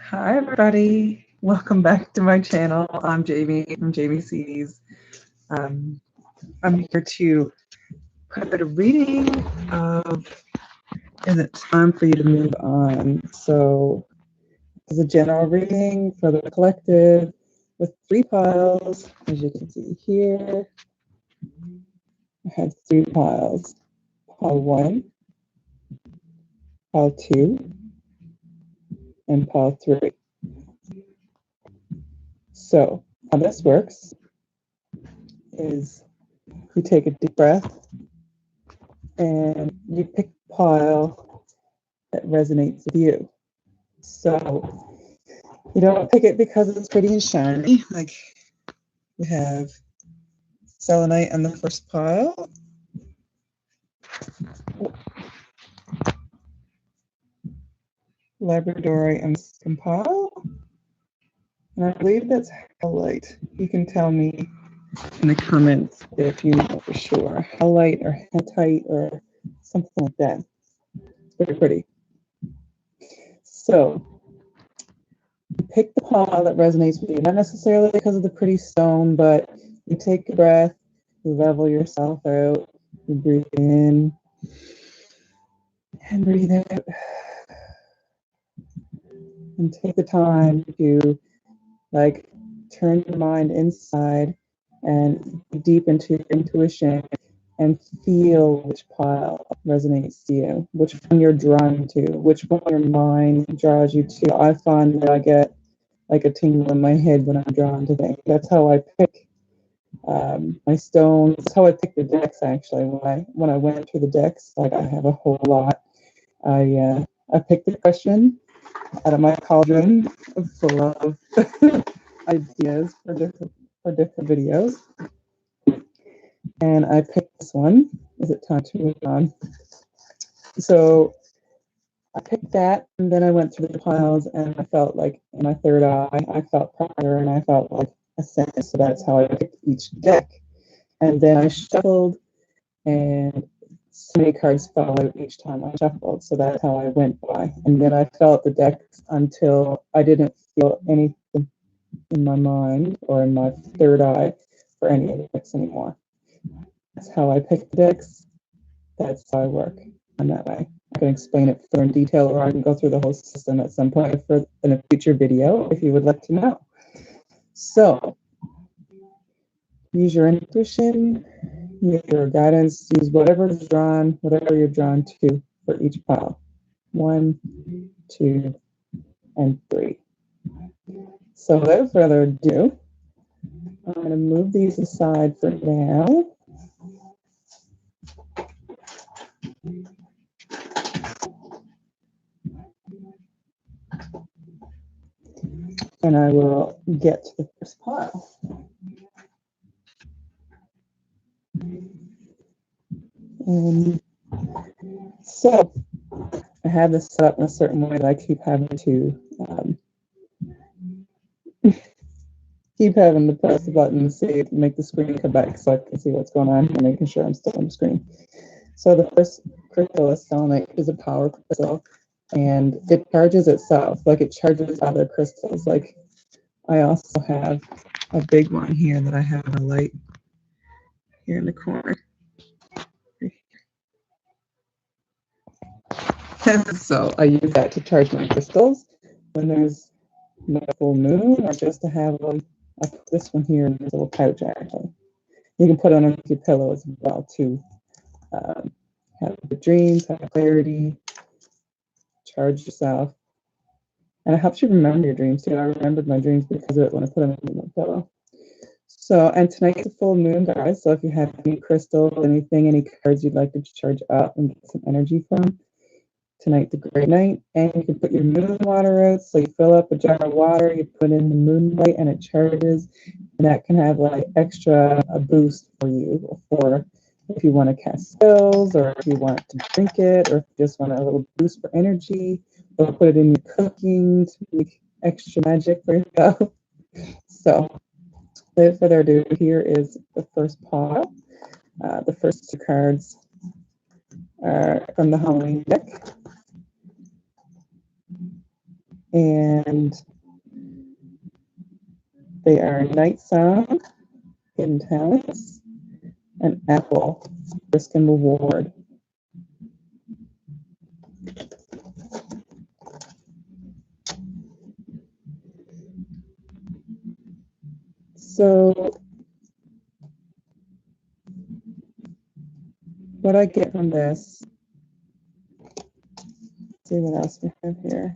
Hi, everybody. Welcome back to my channel. I'm Jamie from Jamie Sees. I'm here to put a bit of reading of Is It Time for You to Move On? So, it's a general reading for the collective with 3 piles. As you can see here, I have 3 piles. Pile 1, pile 2, and pile 3. So, how this works is you take a deep breath and you pick a pile that resonates with you. So you don't pick it because it's pretty and shiny. Like we have selenite on the first pile, labradorite on the second pile, and I believe that's halite. You can tell me in the comments if you know for sure. Halite or hematite or something like that. It's very pretty. So you pick the pile that resonates with you, not necessarily because of the pretty stone, but you take a breath, you level yourself out, you breathe in and breathe out. And take the time to turn your mind inside and deep into your intuition and feel which pile resonates to you, which one you're drawn to, which one your mind draws you to. I find that I get like a tingle in my head when I'm drawn to things. That's how I pick my stones. That's how I pick the decks actually. When I went through the decks, like I have a whole lot. I picked the question out of my cauldron full of ideas for different videos. And I picked this one. Is it time to move on? So I picked that, and then I went through the piles, and I felt like in my third eye, I felt proper, and I felt like a sense. So that's how I picked each deck. And then I shuffled, and so many cards fell out each time I shuffled. So that's how I went by. And then I felt the decks until I didn't feel anything in my mind or in my third eye for any of the decks anymore. That's how I pick the decks. That's how I work. I'm that way. I can explain it further in detail, or I can go through the whole system at some point in a future video if you would like to know. So use your intuition, use your guidance, use whatever's drawn, whatever you're drawn to for each pile. 1, 2, and 3. So without further ado, I'm going to move these aside for now. And I will get to the first pile. So I have this set up in a certain way that I keep having to press the button and see it, make the screen come back so I can see what's going on and making sure I'm still on the screen. So the first crystal is selenite, is a power crystal, and it charges itself, like it charges other crystals. Like I also have a big one here that I have a light here in the corner. So I use that to charge my crystals when there's no full moon, or just to have them. I put this one here in this little pouch actually. You can put it underneath your pillow as well to have good dreams, have clarity, charge yourself. And it helps you remember your dreams too. I remembered my dreams because of it when I put them in my pillow. So, and tonight's a full moon, guys. So if you have any crystals, anything, any cards you'd like to charge up and get some energy from, tonight's a great night. And you can put your moon water out. So you fill up a jar of water, you put in the moonlight, and it charges. And that can have like a boost for you, for if you want to cast spells, or if you want to drink it, or if you just want a little boost for energy, or put it in your cooking to make extra magic for yourself. So without further ado, here is the first pile. The first 2 cards are from the Halloween deck. And they are Night Song, Hidden Talents, and Apple, Risk and Reward. So what I get from this, let's see what else we have here.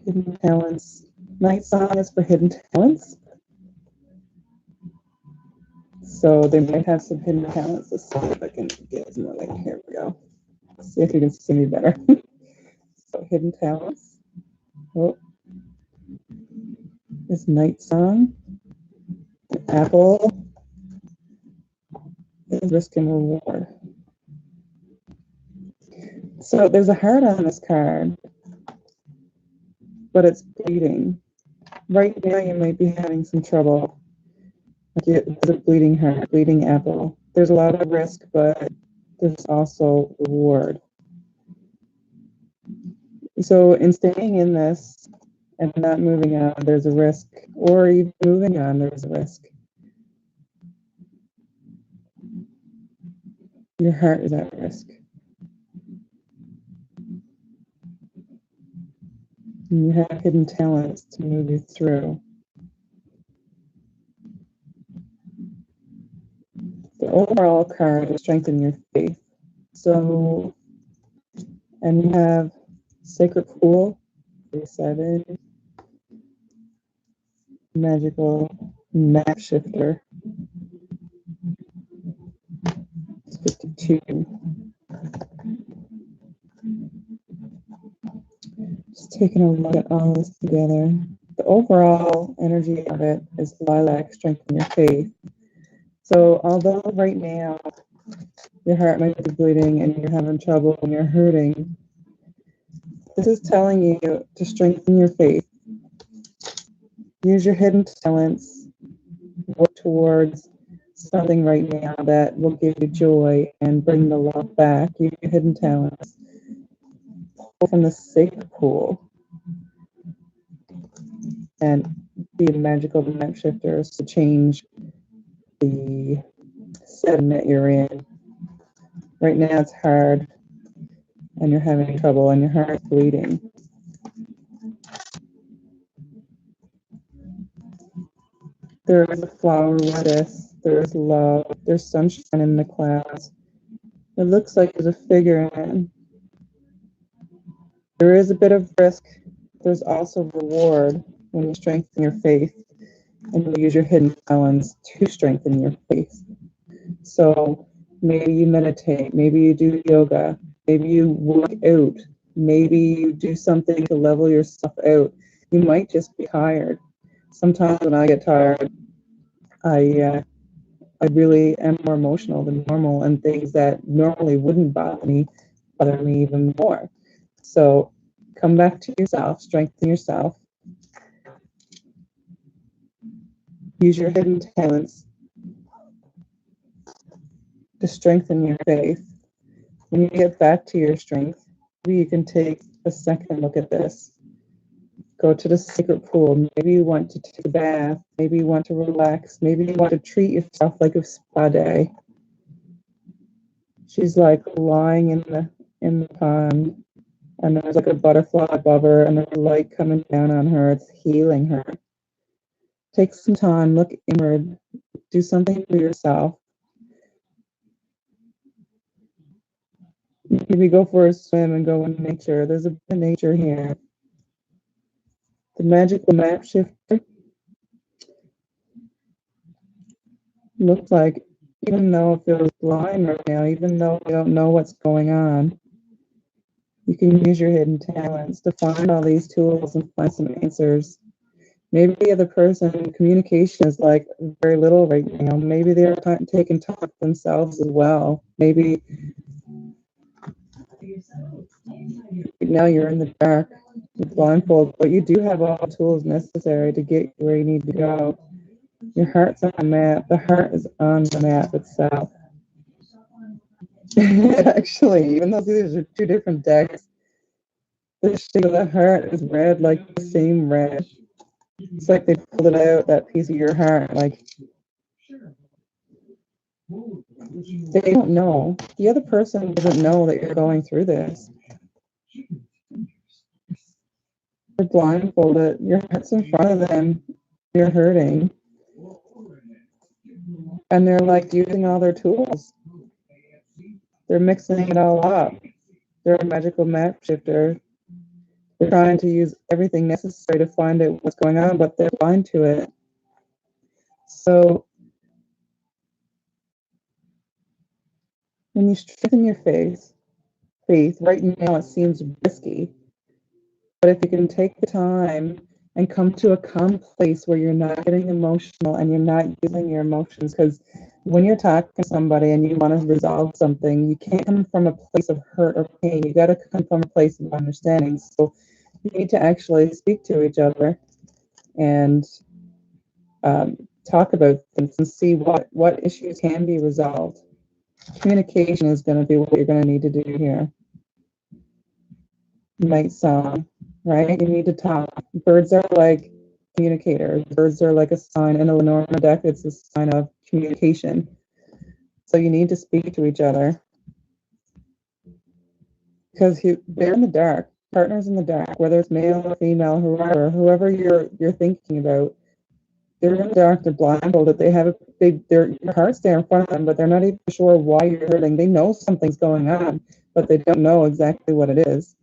Hidden Talents. Night Song is for hidden talents. So they might have some hidden talents. Let's see if I can get some more light. Here we go. Let's see if you can see me better. So hidden talents. Oh, is Night Song. Apple is Risk and Reward. So there's a heart on this card, but it's bleeding. Right now you might be having some trouble. Like it's a bleeding heart, bleeding apple. There's a lot of risk, but there's also reward. So in staying in this and not moving on, there's a risk, or even moving on, there's a risk. Your heart is at risk. And you have hidden talents to move you through. The overall card is strengthen your faith. So, and you have Sacred Pool, 7, Magical Map Shifter, 52. Just taking a look at all this together. The overall energy of it is lilac, strengthen your faith. So although right now your heart might be bleeding and you're having trouble and you're hurting, this is telling you to strengthen your faith. Use your hidden talents. Work towards something right now that will give you joy and bring the love back. Use your hidden talents. Pull from the sacred pool and be a magical map shifters to change the setting that you're in. Right now it's hard and you're having trouble and your heart's bleeding. There is a flower lettuce, there's love, there's sunshine in the clouds. It looks like there's a figure in. There is a bit of risk. There's also reward when you strengthen your faith and you use your hidden talents to strengthen your faith. So maybe you meditate, maybe you do yoga, maybe you work out, maybe you do something to level yourself out. You might just be tired. Sometimes when I get tired, I really am more emotional than normal, and things that normally wouldn't bother me even more. So come back to yourself, strengthen yourself, use your hidden talents to strengthen your faith. When you get back to your strength, maybe you can take a second look at this. Go to the sacred pool. Maybe you want to take a bath. Maybe you want to relax. Maybe you want to treat yourself like a spa day. She's like lying in the pond, and there's like a butterfly above her, and there's a light coming down on her. It's healing her. Take some time, look inward, do something for yourself. Maybe go for a swim and go in nature. There's a bit of nature here. The magical map shifter looks like, even though it feels blind right now, even though you don't know what's going on, you can use your hidden talents to find all these tools and find some answers. Maybe the other person, communication is like very little right now. Maybe they're taking time to themselves as well. Maybe Now you're in the dark, blindfold, but you do have all the tools necessary to get where you need to go. Your heart's on the map. The heart is on the map itself. Actually, even though these are two different decks, the shape of the heart is red, like the same red. It's like they pulled it out, that piece of your heart. Like, they don't know. The other person doesn't know that you're going through this. You're blindfolded. Your heart's in front of them. You're hurting. And they're like using all their tools. They're mixing it all up. They're a magical map shifter. They're trying to use everything necessary to find out what's going on, but they're blind to it. So when you strengthen your faith, right now it seems risky, but if you can take the time and come to a calm place where you're not getting emotional and you're not using your emotions, because when you're talking to somebody and you want to resolve something, you can't come from a place of hurt or pain. You got to come from a place of understanding. So you need to actually speak to each other and talk about things and see what issues can be resolved. Communication is going to be what you're going to need to do here. Night song, right? You need to talk. Birds are like communicators. Birds are like a sign in a Lenormand deck. It's a sign of communication. So you need to speak to each other because they're in the dark. Partners in the dark, whether it's male or female, whoever you're thinking about, they're in the dark. They're blindfolded. They have their heart's there in front of them, but they're not even sure why you're hurting. They know something's going on, but they don't know exactly what it is.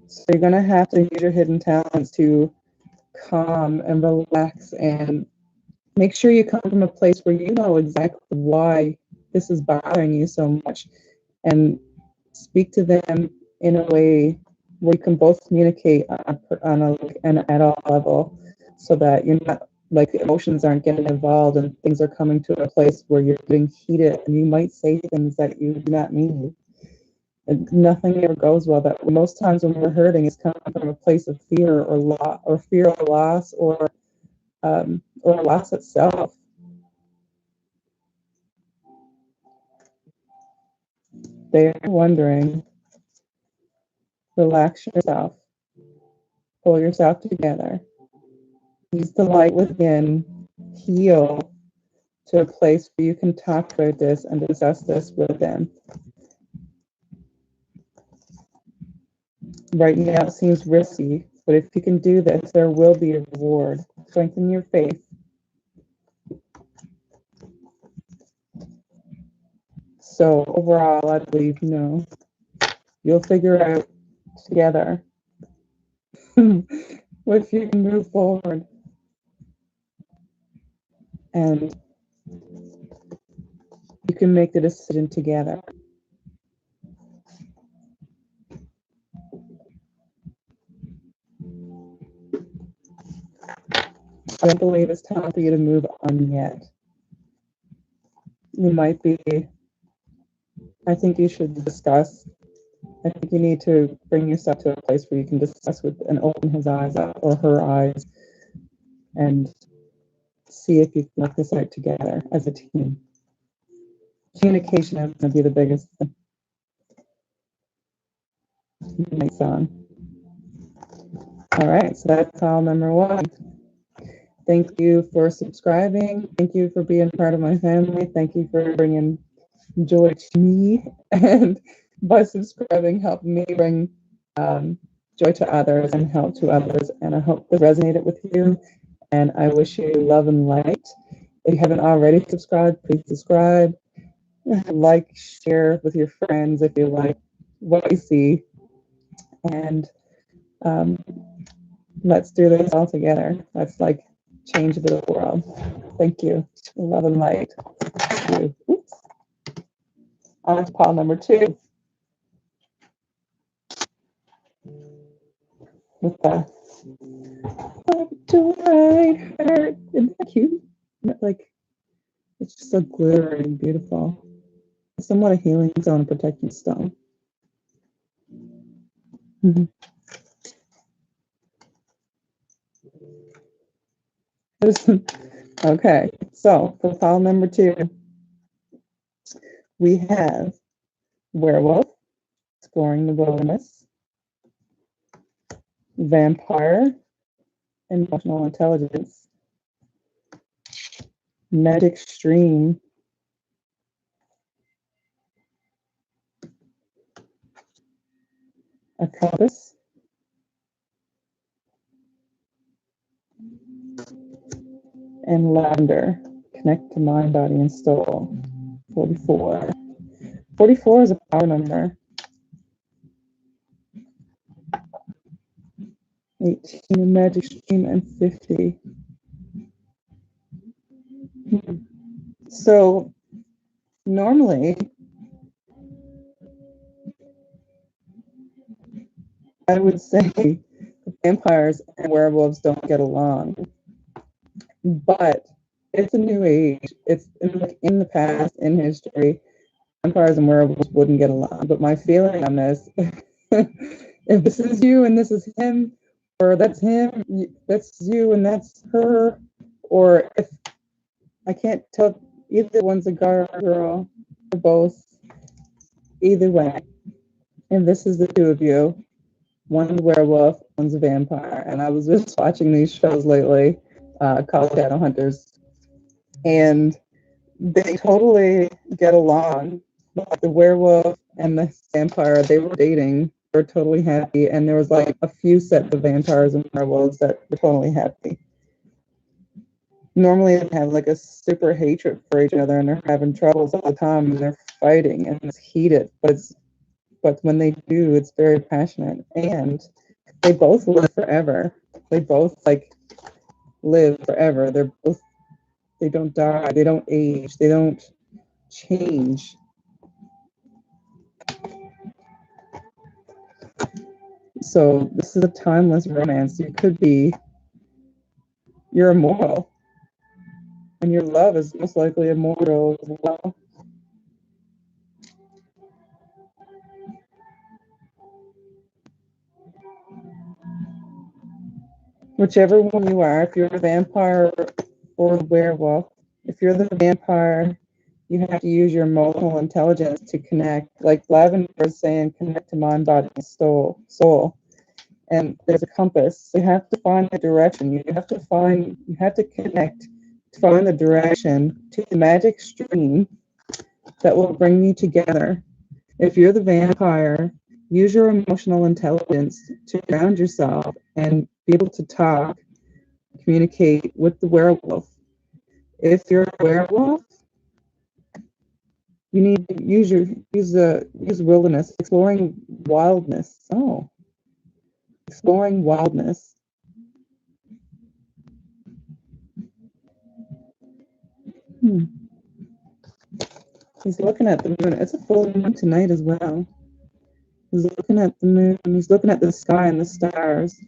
So you're going to have to use your hidden talents to calm and relax and make sure you come from a place where you know exactly why this is bothering you so much and speak to them in a way where you can both communicate on an adult level so that you're not like the emotions aren't getting involved and things are coming to a place where you're getting heated and you might say things that you do not mean. And nothing ever goes well. That most times when we're hurting, it's coming from a place of fear or fear of loss or loss itself. They're wondering. Relax yourself. Pull yourself together. Use the light within. Heal to a place where you can talk about this and discuss this with them. Right now it seems risky, but if you can do this, there will be a reward. Strengthen your faith. So overall, I believe, you'll figure out together if you can move forward. And you can make the decision together. I don't believe it's time for you to move on yet. You might be, I think you should discuss. I think you need to bring yourself to a place where you can discuss with and open his eyes up or her eyes and see if you can work this out together as a team. Communication is going to be the biggest thing. Nice on. All right, so that's call number one. Thank you for subscribing. Thank you for being part of my family. Thank you for bringing joy to me. And by subscribing, help me bring joy to others and help to others. And I hope this resonated with you. And I wish you love and light. If you haven't already subscribed, please subscribe. Like, share with your friends if you like what you see. And let's do this all together. Let's change the world. Thank you. Love and light. Thank you. Oops. On to pile number two. With the to right heart. Isn't that cute? It's just so glittering and beautiful. It's somewhat a healing stone, a protecting stone. Mhm. Okay, so for pile number 2, we have werewolf, exploring the wilderness, vampire, emotional intelligence, magic stream, a compass, and lavender, connect to mind, body, and soul. 44. 44 is a power number. 18, a magic stream, and 50. So normally I would say vampires and werewolves don't get along, but it's a new age. It's in the past, in history, vampires and werewolves wouldn't get along. But my feeling on this, if this is you and this is him, or that's him, that's you and that's her, or if I can't tell, either one's a guy or a girl, or both, either way. And this is the two of you. One's a werewolf, one's a vampire. And I was just watching these shows lately, called Shadowhunters, and they totally get along. But the werewolf and the vampire, they were dating. They were totally happy. And there was like a few sets of vampires and werewolves that were totally happy. Normally they have like a super hatred for each other and they're having troubles all the time and they're fighting and it's heated. But when they do, it's very passionate. And they both live forever. They both like live forever. They don't die, they don't age, they don't change. So this is a timeless romance. You're immortal. And your love is most likely immortal as well. Whichever one you are, if you're a vampire or a werewolf, if you're the vampire, you have to use your emotional intelligence to connect. Like Lavender is saying, connect to mind, body, and soul. And there's a compass. You have to find the direction. You have to connect to find the direction to the magic stream that will bring you together. If you're the vampire, use your emotional intelligence to ground yourself and be able to talk, communicate with the werewolf. If you're a werewolf, you need to use wilderness, exploring wildness. Oh, exploring wildness. Hmm. He's looking at the moon. It's a full moon tonight as well. He's looking at the moon. He's looking at the sky and the stars.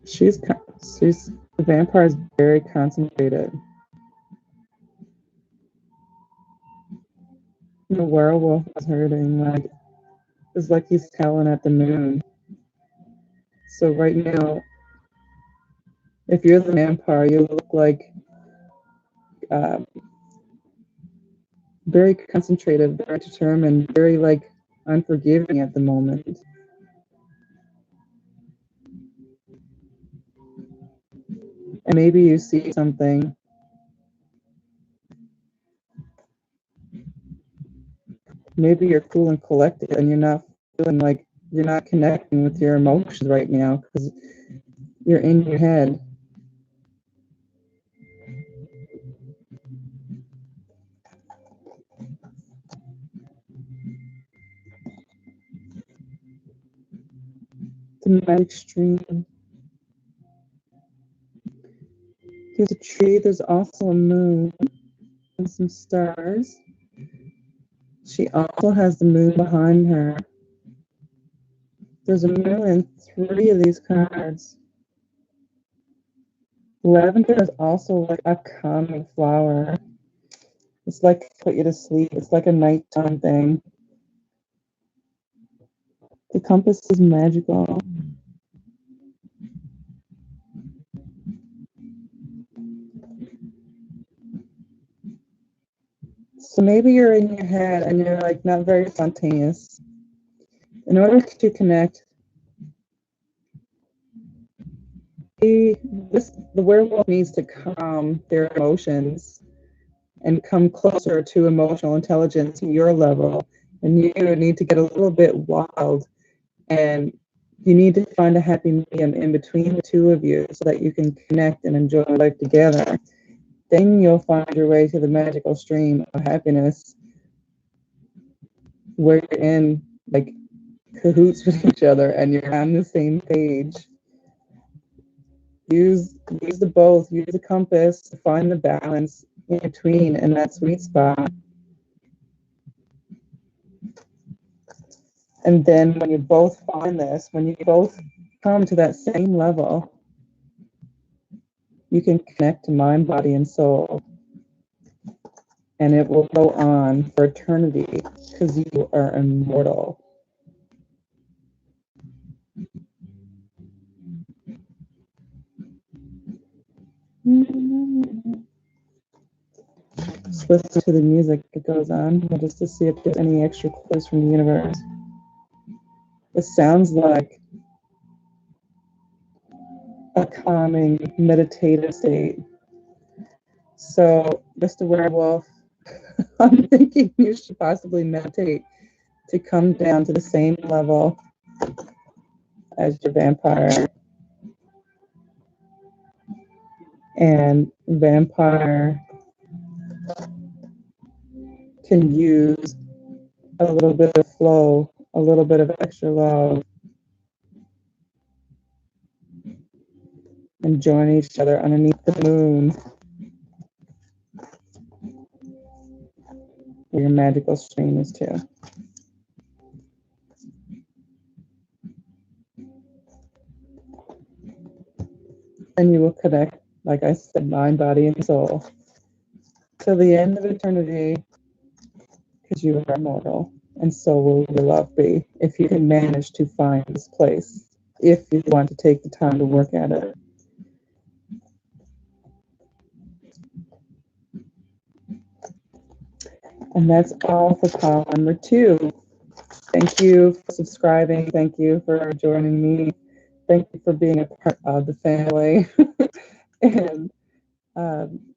She's the vampire is very concentrated. The werewolf is hurting. Like it's like he's howling at the moon. So right now, if you're the vampire, you look like uh, very concentrated, very determined, very like unforgiving at the moment. And maybe you see something. Maybe you're cool and collected, and feeling like you're not connecting with your emotions right now because you're in your head. The magic stream. There's a tree. There's also a moon and some stars. She also has the moon behind her. There's a moon in 3 of these cards. Lavender is also like a calming flower. It's like put you to sleep. It's like a nighttime thing. The compass is magical. So maybe you're in your head and you're like not very spontaneous. In order to connect, the werewolf needs to calm their emotions and come closer to emotional intelligence, your level. And you need to get a little bit wild, and you need to find a happy medium in between the two of you so that you can connect and enjoy life together. Then you'll find your way to the magical stream of happiness where you're in like cahoots with each other and you're on the same page. Use the both, use the compass to find the balance in between in that sweet spot. And then when you both find this, when you both come to that same level, you can connect to mind, body, and soul. And it will go on for eternity because you are immortal. Just listen to the music that goes on just to see if there's any extra clues from the universe. It sounds like a calming, meditative state. So, Mr. Werewolf, I'm thinking you should possibly meditate to come down to the same level as your vampire. And vampire can use a little bit of flow, a little bit of extra love, and join each other underneath the moon where your magical stream is too. And you will connect, like I said, mind, body, and soul till the end of eternity, because you are immortal, and so will your love be if you can manage to find this place, if you want to take the time to work at it. And that's all for call number 2. Thank you for subscribing. Thank you for joining me. Thank you for being a part of the family. And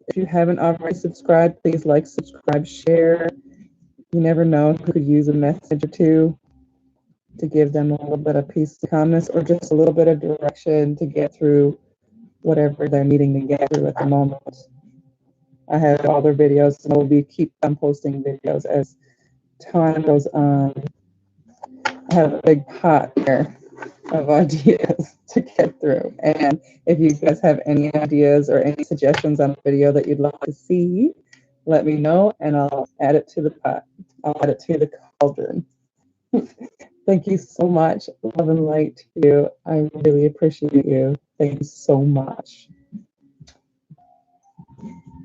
if you haven't already subscribed, please like, subscribe, share. You never know who could use a message or two to give them a little bit of peace and calmness, or just a little bit of direction to get through whatever they're needing to get through at the moment. I have all their videos, and we'll keep on posting videos as time goes on. I have a big pot here of ideas to get through. And if you guys have any ideas or any suggestions on a video that you'd like to see, let me know and I'll add it to the pot. I'll add it to the cauldron. Thank you so much. Love and light to you. I really appreciate you. Thank you so much.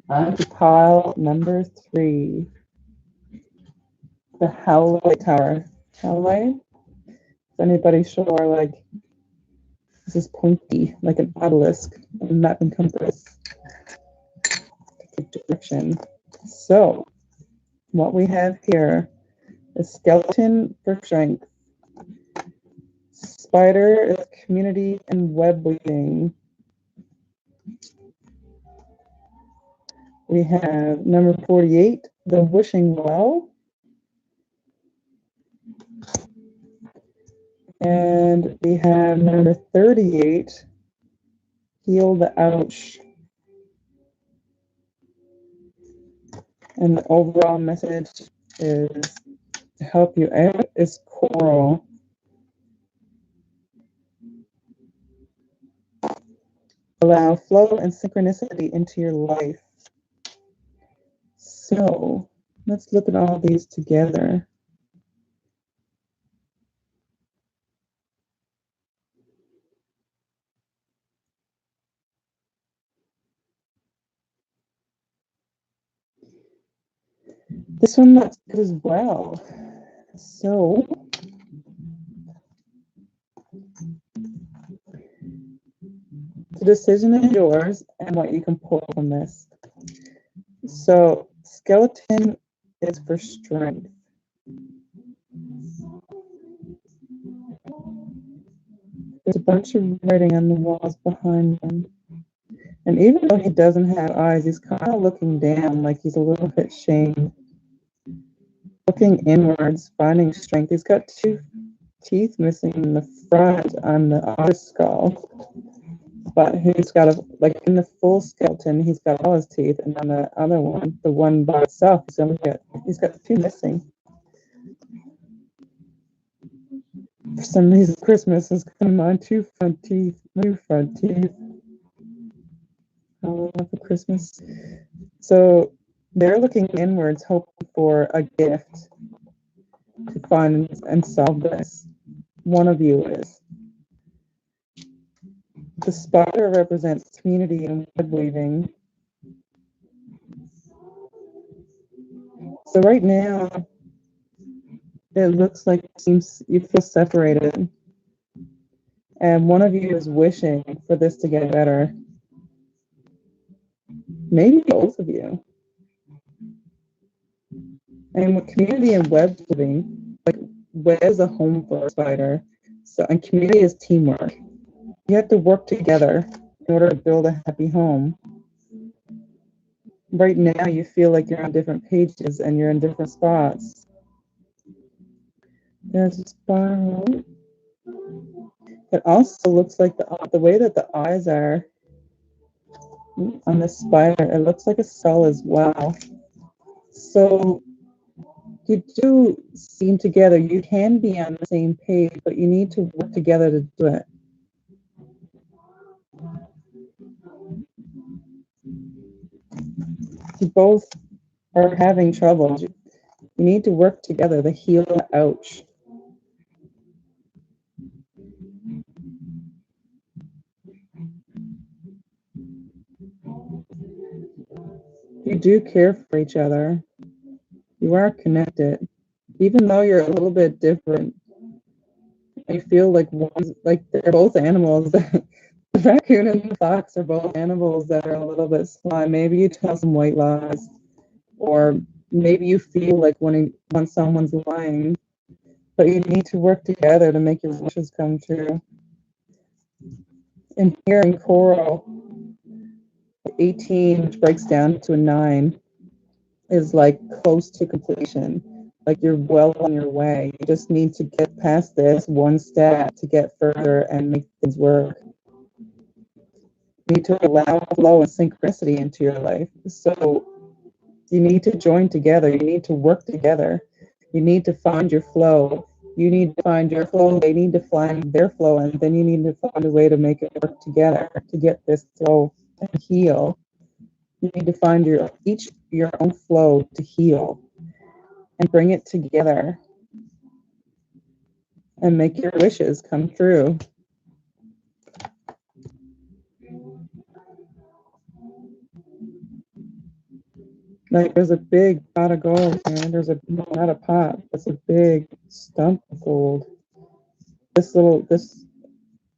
On to pile number 3. The Howley Tower. Howley? Is anybody sure? Like, this is pointy, like an obelisk, a map and compass. Direction. So, what we have here is skeleton for strength. Spider is community and web weaving. We have number 48, the wishing well. And we have number 38, heal the ouch. And the overall message is to help you out is coral. Allow flow and synchronicity into your life. So let's look at all these together. This one looks good as well. So the decision is yours and what you can pull from this. So skeleton is for strength. There's a bunch of writing on the walls behind him. And even though he doesn't have eyes, he's kind of looking down, like he's a little bit shamed. Looking inwards, finding strength. He's got 2 teeth missing in the front on the other skull. But he's got like in the full skeleton, he's got all his teeth, and on the other one, the one by itself, he's got 2 missing. For some reason, Christmas is coming on 2 front teeth, new front teeth. All for Christmas. So they're looking inwards, hoping for a gift to find and solve this. One of you is. The spider represents community and web weaving. So right now, it looks like you feel separated. And one of you is wishing for this to get better. Maybe both of you. And with community and web weaving, like web is a home for a spider. And community is teamwork. You have to work together in order to build a happy home. Right now, you feel like you're on different pages and you're in different spots. There's a spiral. It also looks like the way that the eyes are on the spider, it looks like a skull as well. So you do seem together. You can be on the same page, but you need to work together to do it. You both are having trouble. You need to work together to heal the ouch. You do care for each other. You are connected. Even though you're a little bit different, you feel like they're both animals. The raccoon and the fox are both animals that are a little bit sly. Maybe you tell some white lies, or maybe you feel like when someone's lying, but you need to work together to make your wishes come true. And here in Coral, 18, which breaks down to a 9, is like close to completion. Like you're well on your way. You just need to get past this one step to get further and make things work. You need to allow flow and synchronicity into your life. So you need to join together. You need to work together. You need to find your flow. You need to find your flow. They need to find their flow. And then you need to find a way to make it work together to get this flow and heal. You need to find your own flow to heal and bring it together and make your wishes come true. Like there's a big pot of gold, man. Not a pot, it's a big stump of gold. This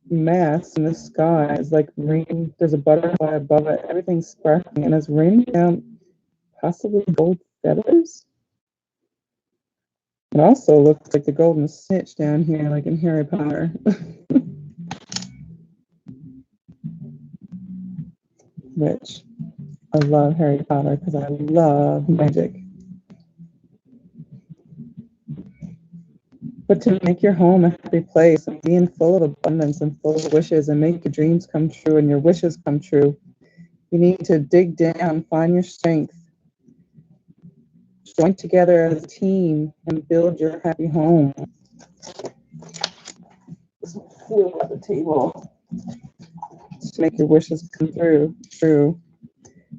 mass in the sky is like rain. There's a butterfly above it. Everything's sparkling and it's raining down possibly gold feathers. It also looks like the golden snitch down here, like in Harry Potter. Which I love Harry Potter because I love magic. But to make your home a happy place and being full of abundance and full of wishes and make your dreams come true and your wishes come true, you need to dig down, find your strength, join together as a team and build your happy home. Just clear at the table to make your wishes come true.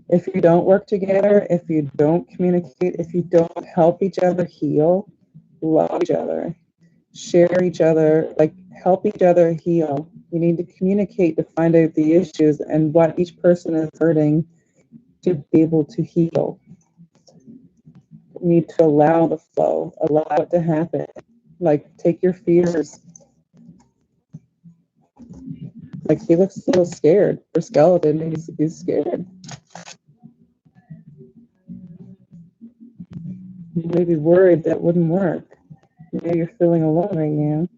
If you don't work together, if you don't communicate, if you don't help each other heal, love each other, share each other, like help each other heal. You need to communicate to find out the issues and what each person is hurting to be able to heal. need to allow the flow, allow it to happen. Like, take your fears. Like, he looks a little scared. For skeleton, he's scared. You may be worried that wouldn't work. Maybe you're feeling alone right now.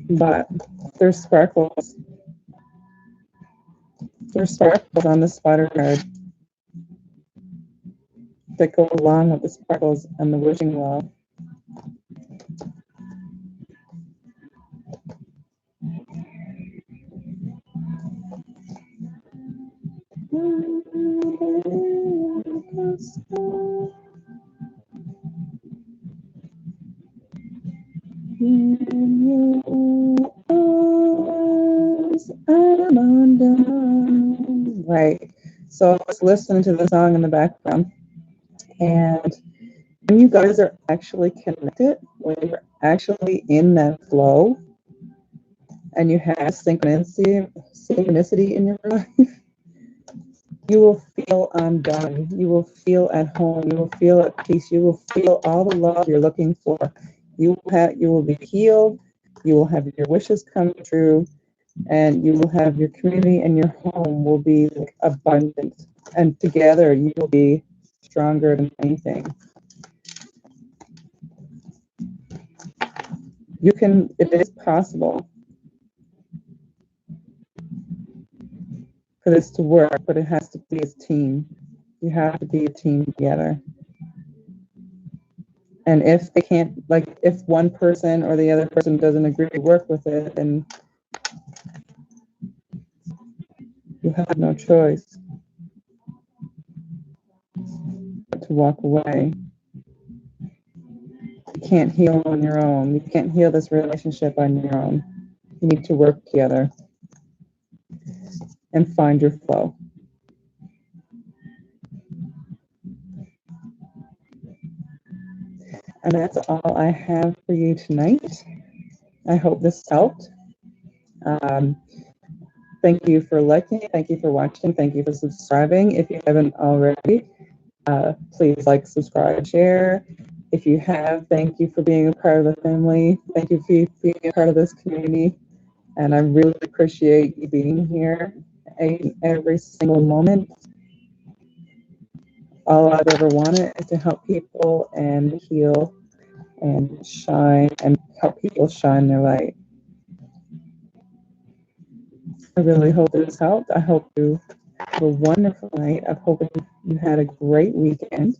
But there's sparkles. There's sparkles on the spider card that go along with the sparkles and the wishing well. Right. So I was listening to the song in the background, and when you guys are actually connected, when you're actually in that flow, and you have synchronicity in your life, you will feel undone. You will feel at home. You will feel at peace. You will feel all the love you're looking for. You will be healed. You will have your wishes come true, and you will have your community and your home will be abundant. And together, you will be stronger than anything. It is possible for this to work, but it has to be a team. You have to be a team together. And if they can't, like, if one person or the other person doesn't agree to work with it, then you have no choice but to walk away. You can't heal on your own. You can't heal this relationship on your own. You need to work together and find your flow. And that's all I have for you tonight. I hope this helped. Thank you for liking, thank you for watching, thank you for subscribing. If you haven't already, please like, subscribe, share. If you have, thank you for being a part of the family. Thank you for being a part of this community. And I really appreciate you being here every single moment. All I've ever wanted is to help people and heal and shine and help people shine their light. I really hope this helped. I hope you have a wonderful night. I hope you had a great weekend.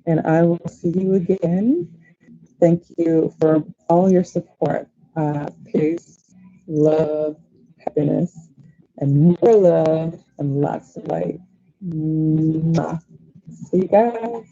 And I will see you again. Thank you for all your support. Peace, love, happiness, and more love and lots of light. Mwah. See you guys.